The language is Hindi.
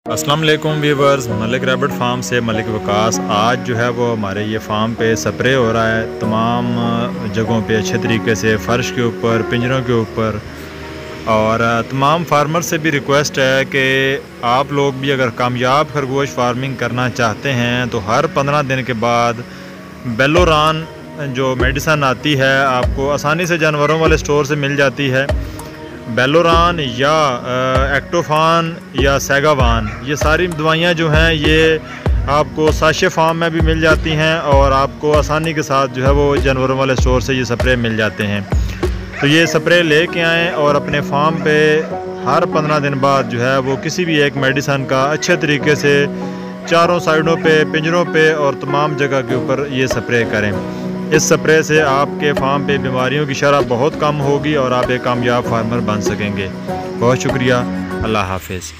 अस्सलाम वालेकुम व्यूवर्स, मलिक रैबिट फार्म से मलिक वकास। आज जो है वो हमारे ये फार्म पे स्प्रे हो रहा है तमाम जगहों पे अच्छे तरीके से, फ़र्श के ऊपर, पिंजरों के ऊपर। और तमाम फार्मर से भी रिक्वेस्ट है कि आप लोग भी अगर कामयाब खरगोश फार्मिंग करना चाहते हैं तो हर 15 दिन के बाद बेलोरान जो मेडिसन आती है आपको आसानी से जानवरों वाले स्टोर से मिल जाती है। बेलोरान या एक्टोफान या सेगावान, ये सारी दवाइयाँ जो हैं ये आपको साशे फार्म में भी मिल जाती हैं और आपको आसानी के साथ जो है वो जानवरों वाले स्टोर से ये स्प्रे मिल जाते हैं। तो ये स्प्रे लेके आएँ और अपने फार्म पे हर 15 दिन बाद जो है वो किसी भी एक मेडिसन का अच्छे तरीके से चारों साइडों पे, पिंजरों पे और तमाम जगह के ऊपर ये स्प्रे करें। इस स्प्रे से आपके फार्म पे बीमारियों की शरह बहुत कम होगी और आप एक कामयाब फार्मर बन सकेंगे। बहुत शुक्रिया। अल्लाह हाफिज़।